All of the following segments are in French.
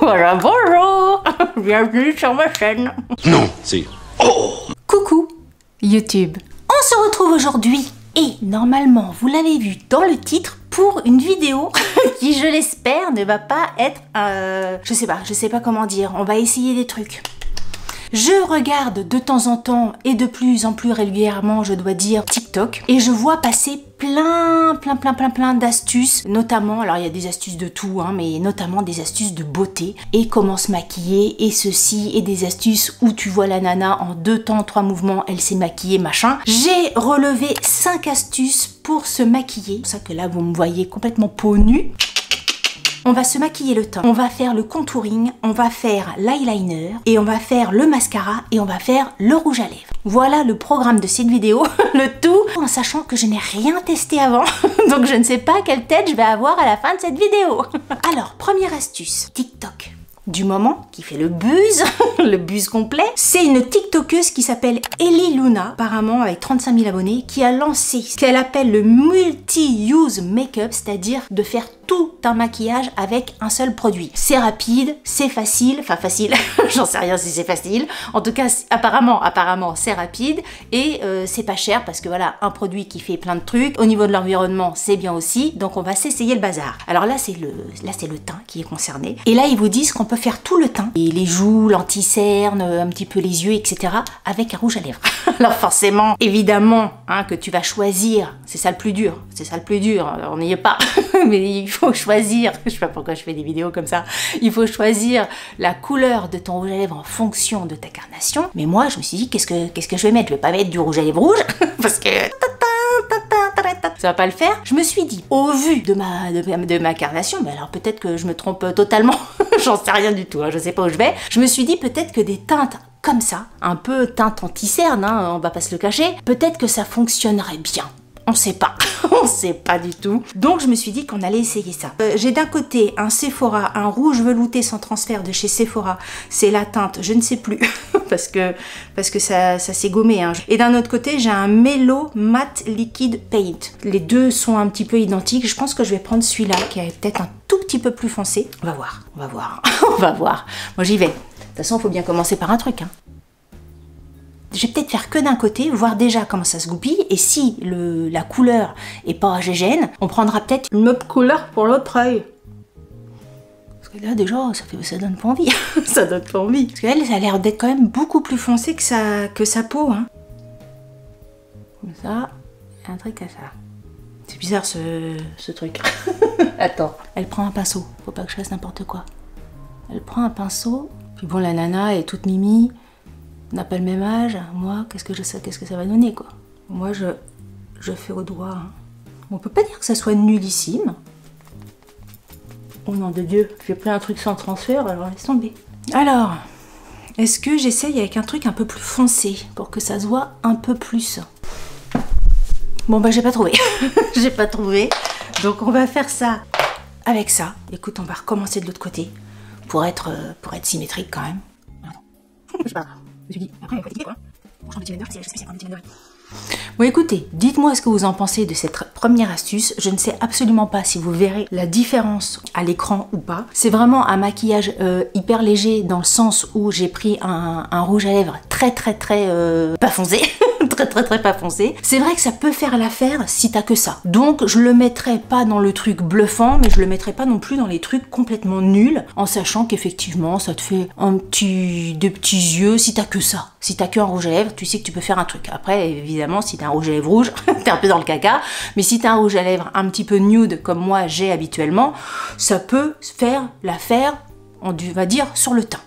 Voilà, bonjour. Bienvenue sur ma chaîne. Non, c'est... Oh. Coucou YouTube. On se retrouve aujourd'hui et normalement, vous l'avez vu dans le titre, pour une vidéo qui, je l'espère, ne va pas être... je sais pas comment dire. On va essayer des trucs. Je regarde de temps en temps et de plus en plus régulièrement, je dois dire, TikTok, et je vois passer plein d'astuces, notamment, alors il y a des astuces de tout, hein, mais notamment des astuces de beauté, et comment se maquiller, et ceci, et des astuces où tu vois la nana en 2 temps, 3 mouvements, elle s'est maquillée, machin. J'ai relevé 5 astuces pour se maquiller, c'est pour ça que là vous me voyez complètement peau nue. On va se maquiller le teint, on va faire le contouring, on va faire l'eyeliner, et on va faire le mascara, et on va faire le rouge à lèvres. Voilà le programme de cette vidéo, le tout en sachant que je n'ai rien testé avant, donc je ne sais pas quelle tête je vais avoir à la fin de cette vidéo. Alors, première astuce, TikTok du moment, qui fait le buzz, le buzz complet. C'est une TikTokeuse qui s'appelle Ellie Luna, apparemment avec 35 000 abonnés, qui a lancé ce qu'elle appelle le multi-use make-up, c'est-à-dire de faire tout un maquillage avec un seul produit. C'est rapide, c'est facile, enfin facile, j'en sais rien si c'est facile. En tout cas, apparemment c'est rapide et c'est pas cher parce que voilà, un produit qui fait plein de trucs. Au niveau de l'environnement, c'est bien aussi, donc on va s'essayer le bazar. Alors là, c'est le teint qui est concerné. Et là, ils vous disent qu'on peut faire tout le teint, et les joues, l'anti-cerne, un petit peu les yeux, etc. avec un rouge à lèvres. Alors forcément, évidemment, hein, que tu vas choisir, c'est ça le plus dur, on n'y est pas, mais il faut choisir, je sais pas pourquoi je fais des vidéos comme ça, il faut choisir la couleur de ton rouge à lèvres en fonction de ta carnation. Mais moi, je me suis dit, qu'est-ce que je vais mettre? Je vais pas mettre du rouge à lèvres rouge, parce que... ça va pas le faire. Je me suis dit, au vu de ma carnation, mais alors peut-être que je me trompe totalement, j'en sais rien du tout, hein, je sais pas où je vais. Je me suis dit peut-être que des teintes comme ça, un peu teinte anti-cerne, hein, on va pas se le cacher, peut-être que ça fonctionnerait bien. On sait pas, on sait pas du tout. Donc je me suis dit qu'on allait essayer ça. J'ai d'un côté un Sephora, un rouge velouté sans transfert de chez Sephora. C'est la teinte, je ne sais plus, parce que ça s'est gommé. Hein. Et d'un autre côté, j'ai un Mellow Matte Liquid Paint. Les deux sont un petit peu identiques. Je pense que je vais prendre celui-là, qui est peut-être un tout petit peu plus foncé. On va voir, on va voir, on va voir. Moi j'y vais. De toute façon, il faut bien commencer par un truc, hein. Je vais peut-être faire que d'un côté, voir déjà comment ça se goupille, et si la couleur est pas gégène, on prendra peut-être une autre couleur pour l'autre œil. Parce que là déjà, ça donne pas envie, ça donne pas envie. Parce qu'elle, ça a l'air d'être quand même beaucoup plus foncé que sa peau, hein. Comme ça, un truc à ça. C'est bizarre ce truc. Attends, elle prend un pinceau, faut pas que je fasse n'importe quoi. Elle prend un pinceau, puis bon, la nana est toute mimi. On n'a pas le même âge, moi, qu'est-ce que ça va donner, quoi. Moi, je fais au doigt. Hein. On peut pas dire que ça soit nullissime. Oh nom de Dieu, j'ai pris un truc sans transfert, alors laisse tomber. Alors, est-ce que j'essaye avec un truc un peu plus foncé, pour que ça se voit un peu plus? Bon, bah, j'ai pas trouvé. J'ai pas trouvé. Donc, on va faire ça avec ça. Écoute, on va recommencer de l'autre côté, pour être symétrique, quand même. C'est pas grave. Je me suis dit, après, il faut fatiguer quoi. Franchement, petit vendeur, c'est spécial, petit vendeur. Bon, écoutez, dites-moi ce que vous en pensez de cette première astuce. Je ne sais absolument pas si vous verrez la différence à l'écran ou pas. C'est vraiment un maquillage hyper léger dans le sens où j'ai pris un rouge à lèvres très pas foncé. très pas foncé. C'est vrai que ça peut faire l'affaire si t'as que ça. Donc je le mettrai pas dans le truc bluffant, mais je le mettrai pas non plus dans les trucs complètement nuls, en sachant qu'effectivement ça te fait des petits yeux si t'as que ça. Si t'as qu'un rouge à lèvres, tu sais que tu peux faire un truc. Après, évidemment, si t'as un rouge à lèvres rouge, t'es un peu dans le caca, mais si t'as un rouge à lèvres un petit peu nude, comme moi j'ai habituellement, ça peut faire l'affaire, on va dire, sur le teint.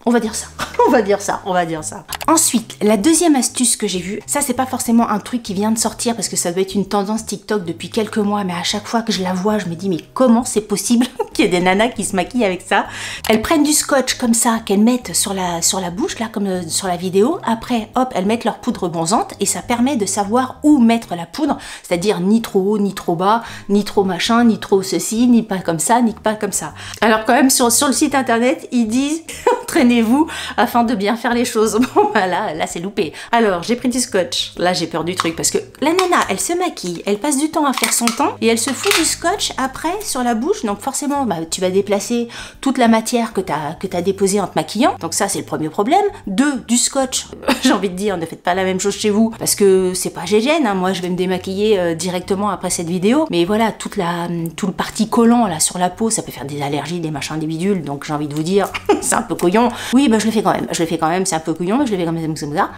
On va dire ça, on va dire ça, on va dire ça. Ensuite, la deuxième astuce que j'ai vue, ça c'est pas forcément un truc qui vient de sortir parce que ça doit être une tendance TikTok depuis quelques mois, mais à chaque fois que je la vois, je me dis mais comment c'est possible qu'il y ait des nanas qui se maquillent avec ça? Elles prennent du scotch comme ça, qu'elles mettent sur la bouche, là, comme sur la vidéo. Après, hop, elles mettent leur poudre bronzante et ça permet de savoir où mettre la poudre, c'est-à-dire ni trop haut, ni trop bas, ni trop machin, ni trop ceci, ni pas comme ça, ni pas comme ça. Alors quand même, sur le site internet, ils disent Entraînez-vous afin de bien faire les choses. Bon, bah là c'est loupé. Alors, j'ai pris du scotch. Là, j'ai peur du truc parce que la nana, elle se maquille, elle passe du temps à faire son teint et elle se fout du scotch après sur la bouche. Donc forcément, bah, tu vas déplacer toute la matière que t'as déposée en te maquillant. Donc ça, c'est le premier problème. 2, du scotch. J'ai envie de dire, ne faites pas la même chose chez vous parce que c'est pas gêne. Hein. Moi, je vais me démaquiller directement après cette vidéo. Mais voilà, tout le parti collant là sur la peau, ça peut faire des allergies, des machins, des bidules. Donc j'ai envie de vous dire, c'est un peu couillon. Oui, bah je le fais quand même. Je le fais quand même, c'est un peu couillon, mais je le fais quand même comme ça.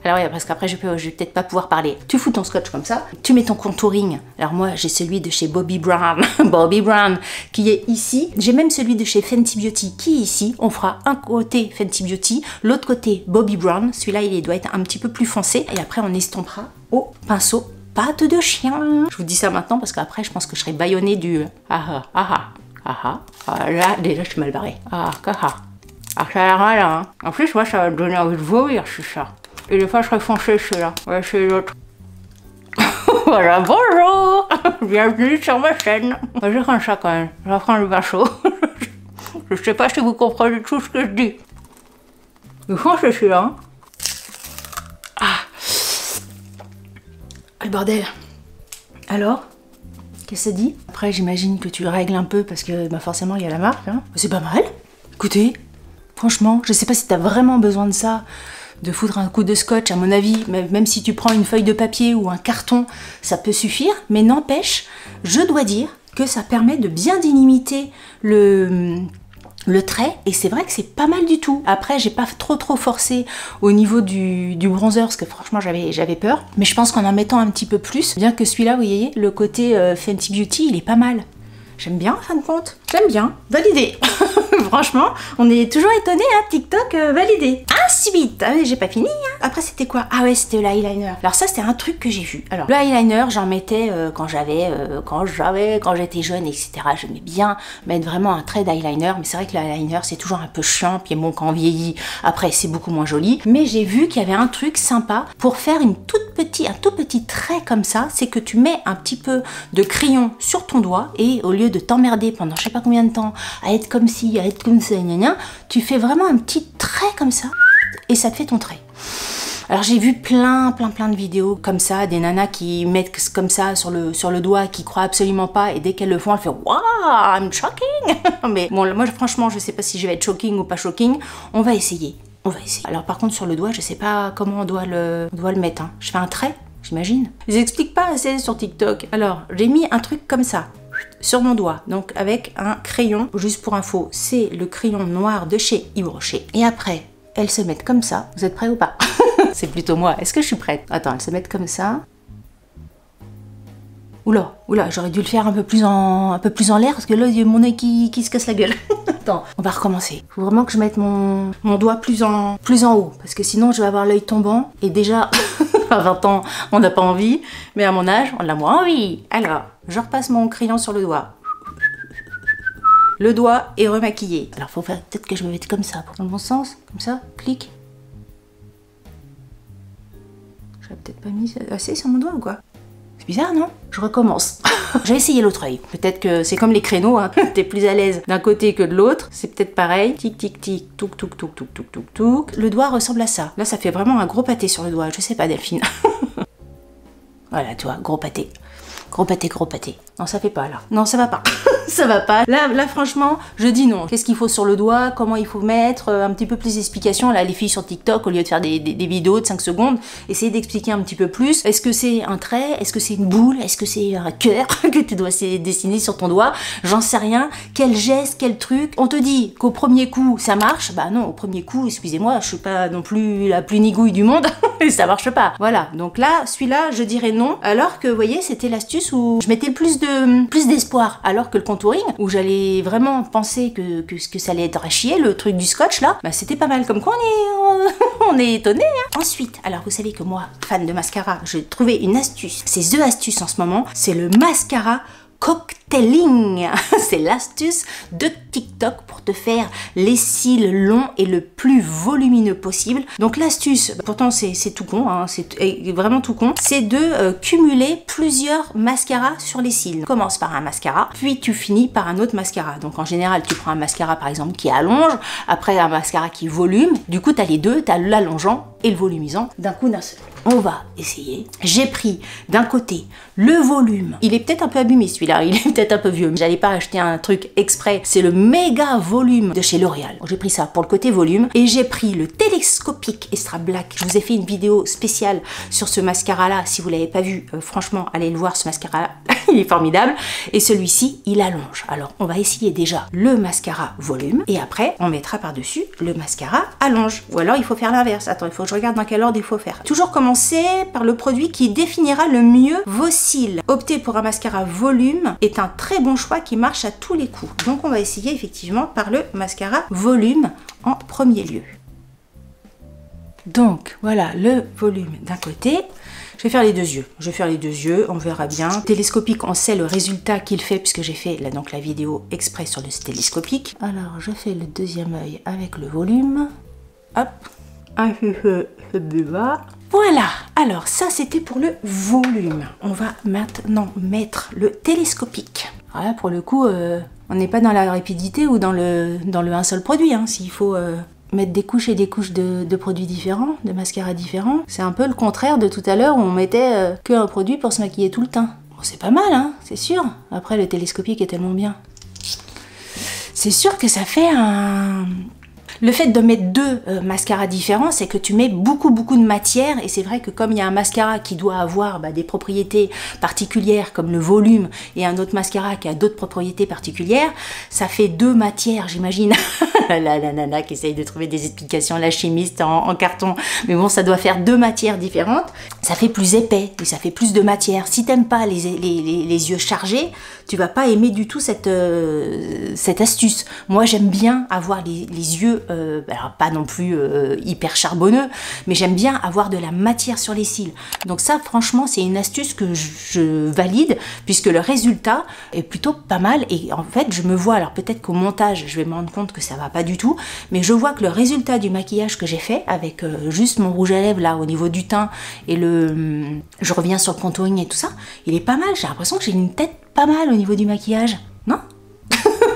Alors ouais, parce qu'après je vais peut-être pas pouvoir parler. Tu fous ton scotch comme ça, tu mets ton contouring. Alors moi, j'ai celui de chez Bobbi Brown, Bobbi Brown, qui est ici. J'ai même celui de chez Fenty Beauty qui est ici. On fera un côté Fenty Beauty, l'autre côté Bobbi Brown. Celui-là, il doit être un petit peu plus foncé. Et après, on estompera au pinceau pâte de chien. Je vous dis ça maintenant parce qu'après, je pense que je serai bâillonnée du là, déjà, je suis mal barrée. Ça a l'air mal, hein. En plus, moi, ça va me donner envie de vomir, c'est ça. Et des fois, je serais foncée, celui-là. Ouais, c'est l'autre. Voilà, bonjour. Bienvenue sur ma chaîne. Moi, je prends ça quand même. Je prends le pinceau. Je sais pas si vous comprenez tout ce que je dis. Mais foncez, celui-là. Le bordel. Alors, qu'est-ce que ça dit? Après, j'imagine que tu règles un peu parce que bah, forcément, il y a la marque. Hein. C'est pas mal. Écoutez, franchement, je sais pas si t'as vraiment besoin de ça, de foutre un coup de scotch, à mon avis, même si tu prends une feuille de papier ou un carton, ça peut suffire. Mais n'empêche, je dois dire que ça permet de bien délimiter le trait, et c'est vrai que c'est pas mal du tout. Après, j'ai pas trop forcé au niveau du bronzer parce que franchement j'avais peur, mais je pense qu'en mettant un petit peu plus, bien que celui-là, vous voyez, le côté Fenty Beauty, il est pas mal. J'aime bien en fin de compte, j'aime bien, validé. Franchement, on est toujours étonné, hein, TikTok validé. Ensuite, j'ai pas fini, hein. Après c'était quoi? Ah ouais, c'était l'eyeliner. Alors ça, c'était un truc que j'ai vu. Alors le eyeliner, j'en mettais quand j'étais jeune, etc. J'aimais bien mettre vraiment un trait d'eyeliner, mais c'est vrai que l'eyeliner, c'est toujours un peu chiant, puis bon, quand on vieillit, après c'est beaucoup moins joli. Mais j'ai vu qu'il y avait un truc sympa pour faire un tout petit trait comme ça, c'est que tu mets un petit peu de crayon sur ton doigt et au lieu de t'emmerder pendant je sais pas combien de temps à être comme ci, à être comme ça, tu fais vraiment un petit trait comme ça et ça te fait ton trait. Alors j'ai vu plein de vidéos comme ça, des nanas qui mettent comme ça sur le doigt, qui croient absolument pas, et dès qu'elles le font, elles font wow, I'm shocking. Mais bon, moi franchement, je sais pas si je vais être shocking ou pas shocking. On va essayer. Alors par contre sur le doigt, je sais pas comment on doit le mettre. Hein. Je fais un trait, j'imagine. Ils expliquent pas assez sur TikTok. Alors j'ai mis un truc comme ça sur mon doigt, donc avec un crayon. Juste pour info, c'est le crayon noir de chez Yves Rocher. Et après, elles se mettent comme ça. Vous êtes prêts ou pas? C'est plutôt moi. Est-ce que je suis prête? Attends, elles se mettent comme ça. Oula, j'aurais dû le faire un peu plus en l'air parce que là, il y a mon nez qui se casse la gueule. Attends, on va recommencer. Faut vraiment que je mette mon doigt plus en haut parce que sinon, je vais avoir l'œil tombant. Et déjà, à 20 ans, on n'a pas envie. Mais à mon âge, on a moins envie. Alors, je repasse mon crayon sur le doigt. Le doigt est remaquillé. Alors, faut faire peut-être que je me mette comme ça. Dans le bon sens, comme ça, clic. J'aurais peut-être pas mis assez sur mon doigt ou quoi? C'est bizarre, non? Je recommence. J'ai essayé l'autre œil. Peut-être que c'est comme les créneaux, hein. T'es plus à l'aise d'un côté que de l'autre. C'est peut-être pareil. Tic, tic, tic, touk, touk, touk, touk, touk, touk, touk. Le doigt ressemble à ça. Là, ça fait vraiment un gros pâté sur le doigt. Je sais pas, Delphine. Voilà, tu vois, gros pâté. Gros pâté. Non, ça fait pas, là. Non, ça va pas. Ça va pas. Là, franchement, je dis non. Qu'est-ce qu'il faut sur le doigt? Comment il faut mettre? Un petit peu plus d'explications. Là, les filles sur TikTok, au lieu de faire des vidéos de 5 secondes, essayez d'expliquer un petit peu plus. Est-ce que c'est un trait? Est-ce que c'est une boule? Est-ce que c'est un cœur que tu dois dessiner sur ton doigt? J'en sais rien. Quel geste? Quel truc? On te dit qu'au premier coup, ça marche. Bah non, au premier coup, excusez-moi, je suis pas non plus la plus nigouille du monde. Et ça marche pas. Voilà. Donc là, celui-là, je dirais non. Alors que, vous voyez, c'était l'astuce où je mettais plus d'espoir. Alors que le contouring, où j'allais vraiment penser que ça allait être à chier, le truc du scotch là, bah c'était pas mal. Comme quoi on est étonné. Hein. Ensuite, alors vous savez que moi, fan de mascara, j'ai trouvé une astuce. C'est The Astuce en ce moment. C'est le mascara cocktailing. C'est l'astuce de TikTok pour te faire les cils longs et le plus volumineux possible. Donc l'astuce, pourtant c'est tout con, hein, c'est vraiment tout con, c'est de cumuler plusieurs mascaras sur les cils. Tu commences par un mascara, puis tu finis par un autre mascara. Donc en général, tu prends un mascara par exemple qui allonge, après un mascara qui volume. Du coup, tu as les deux, tu as l'allongeant et le volumisant d'un coup d'un seul. On va essayer. J'ai pris d'un côté le volume. Il est peut-être un peu abîmé celui-là, il est peut-être un peu vieux. J'allais pas acheter un truc exprès. C'est le méga volume de chez L'Oréal. J'ai pris ça pour le côté volume. Et j'ai pris le télescopique Extra Black. Je vous ai fait une vidéo spéciale sur ce mascara-là. Si vous l'avez pas vu, franchement, allez le voir, ce mascara-là. Il est formidable. Et celui-ci, il allonge. Alors, on va essayer déjà le mascara volume. Et après, on mettra par-dessus le mascara allonge. Ou alors, il faut faire l'inverse. Attends, il faut que je regarde dans quel ordre il faut faire. Toujours commencer par le produit qui définira le mieux vos cils. Opter pour un mascara volume est un très bon choix qui marche à tous les coups. Donc, on va essayer effectivement par le mascara volume en premier lieu. Donc, voilà le volume d'un côté. Je vais faire les deux yeux. Je vais faire les deux yeux, on verra bien. Télescopique, on sait le résultat qu'il fait puisque j'ai fait là, donc la vidéo exprès sur le télescopique. Alors, je fais le deuxième œil avec le volume. Hop. Un peu de bas. Voilà. Alors, ça, c'était pour le volume. On va maintenant mettre le télescopique. Voilà, pour le coup, on n'est pas dans la rapidité ou dans le un seul produit. Hein, s'il faut... mettre des couches et des couches de produits différents, de mascaras différents. C'est un peu le contraire de tout à l'heure où on mettait que un produit pour se maquiller tout le temps. Bon, c'est pas mal, hein, c'est sûr. Après, le télescopique est tellement bien. C'est sûr que ça fait un... Le fait de mettre deux mascaras différents, c'est que tu mets beaucoup de matière et c'est vrai que comme il y a un mascara qui doit avoir des propriétés particulières comme le volume et un autre mascara qui a d'autres propriétés particulières, ça fait deux matières, j'imagine. La nana qui essaye de trouver des explications, la chimiste en carton, mais bon, ça doit faire deux matières différentes. Ça fait plus épais et ça fait plus de matière. Si t'aimes pas les yeux chargés, tu vas pas aimer du tout cette astuce. Moi, j'aime bien avoir les yeux, alors pas non plus hyper charbonneux, mais j'aime bien avoir de la matière sur les cils. Donc ça, franchement, c'est une astuce que je valide, puisque le résultat est plutôt pas mal. Et en fait, je me vois, alors peut-être qu'au montage, je vais me rendre compte que ça va pas du tout, mais je vois que le résultat du maquillage que j'ai fait, avec juste mon rouge à lèvres là, au niveau du teint, et je reviens sur le contouring et tout ça, il est pas mal. J'ai l'impression que j'ai une tête pas mal au niveau du maquillage, non?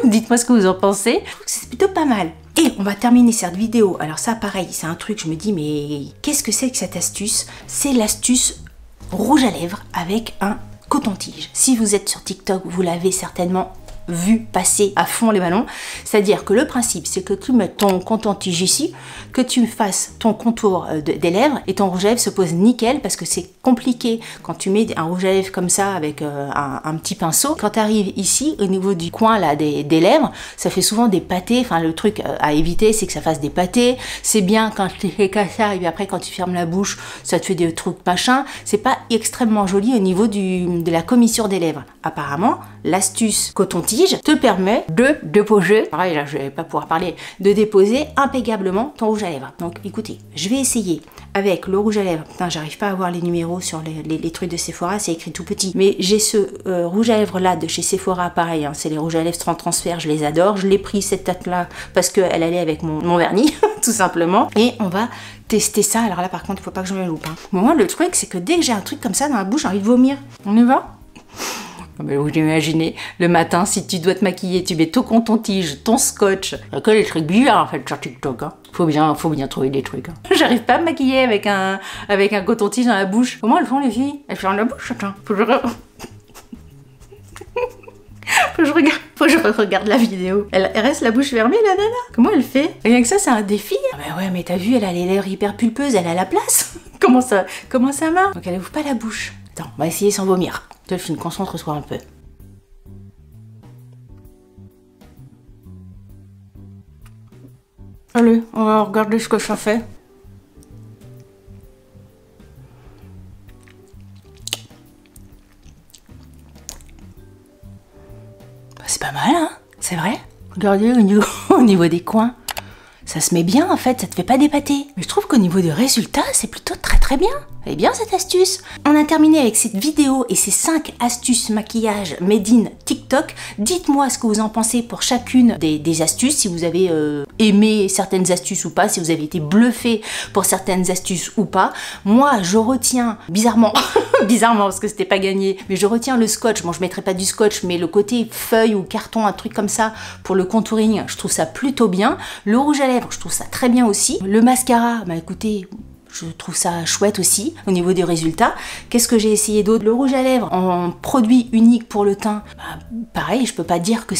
Dites-moi ce que vous en pensez. C'est plutôt pas mal. Et on va terminer cette vidéo. Alors ça, pareil, c'est un truc, je me dis, mais qu'est-ce que c'est que cette astuce? C'est l'astuce rouge à lèvres avec un coton-tige. Si vous êtes sur TikTok, vous l'avez certainement vu passer à fond les ballons. C'est-à-dire que le principe, c'est que tu mets ton coton-tige ici, que tu fasses ton contour des lèvres et ton rouge à lèvres se pose nickel parce que c'est compliqué quand tu mets un rouge à lèvres comme ça avec un petit pinceau. Quand tu arrives ici, au niveau du coin là des lèvres, ça fait souvent des pâtés. Enfin, le truc à éviter, c'est que ça fasse des pâtés. C'est bien quand tu fais comme ça et puis après quand tu fermes la bouche, ça te fait des trucs machin. C'est pas extrêmement joli au niveau de la commissure des lèvres. Apparemment, l'astuce coton-tige te permet de déposer, pareil là je vais pas pouvoir parler, de déposer impeccablement ton rouge à lèvres. Donc écoutez, je vais essayer avec le rouge à lèvres. Putain, j'arrive pas à voir les numéros sur les trucs de Sephora, c'est écrit tout petit. Mais j'ai ce rouge à lèvres là de chez Sephora, pareil, hein, c'est les rouges à lèvres sans transfert, je les adore. Je l'ai pris cette tête là parce qu'elle allait avec mon vernis, tout simplement. Et on va tester ça. Alors là par contre, il faut pas que je me loupe. Hein. Moi, le truc, c'est que dès que j'ai un truc comme ça dans la bouche, j'ai envie de vomir. On y va? Vous imaginez, le matin, si tu dois te maquiller, tu mets ton coton-tige, ton scotch. Il y a que les trucs bizarres en fait sur TikTok. Hein. Faut bien trouver des trucs. Hein. J'arrive pas à me maquiller avec un coton-tige dans la bouche. Comment elles font les filles? Elles ferment la bouche, attends. Faut que je regarde la vidéo. Elle reste la bouche fermée, la nana. Comment elle fait? Rien que ça, c'est un défi. Ah bah ouais, mais t'as vu, elle a les lèvres hyper pulpeuses, elle a la place. Comment ça marche? Donc elle ouvre pas la bouche. Attends, on va essayer sans vomir. Delphine, concentre-toi un peu. Allez, on va regarder ce que ça fait. C'est pas mal, hein? C'est vrai? Regardez au niveau des coins. Ça se met bien, en fait, ça te fait pas dépater. Mais je trouve qu'au niveau du résultat, c'est plutôt très très bien. Elle est bien cette astuce. On a terminé avec cette vidéo et ces 5 astuces maquillage made in TikTok. Dites-moi ce que vous en pensez pour chacune des astuces, si vous avez aimé certaines astuces ou pas, si vous avez été bluffé pour certaines astuces ou pas. Moi, je retiens, bizarrement, bizarrement parce que c'était pas gagné, mais je retiens le scotch. Bon, je mettrai pas du scotch, mais le côté feuille ou carton, un truc comme ça pour le contouring, je trouve ça plutôt bien. Le rouge à lèvres, je trouve ça très bien aussi. Le mascara, bah écoutez, je trouve ça chouette aussi au niveau des résultats. Qu'est-ce que j'ai essayé d'autre? Le rouge à lèvres en produit unique pour le teint. Bah, pareil, je peux pas dire que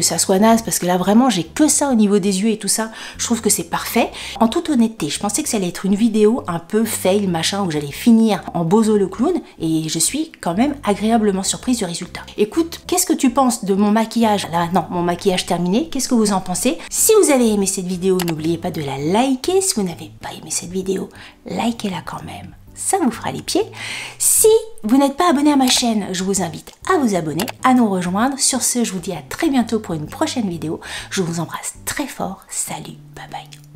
ça soit naze parce que là vraiment j'ai que ça au niveau des yeux et tout ça. Je trouve que c'est parfait. En toute honnêteté, je pensais que ça allait être une vidéo un peu fail machin où j'allais finir en Bozo le clown et je suis quand même agréablement surprise du résultat. Écoute, qu'est-ce que tu penses de mon maquillage? Là non, mon maquillage terminé. Qu'est-ce que vous en pensez? Si vous avez aimé cette vidéo, n'oubliez pas de la liker. Si vous n'avez pas aimé cette vidéo, likez-la quand même, ça vous fera les pieds. Si vous n'êtes pas abonné à ma chaîne, je vous invite à vous abonner, à nous rejoindre. Sur ce, je vous dis à très bientôt pour une prochaine vidéo. Je vous embrasse très fort. Salut, bye bye.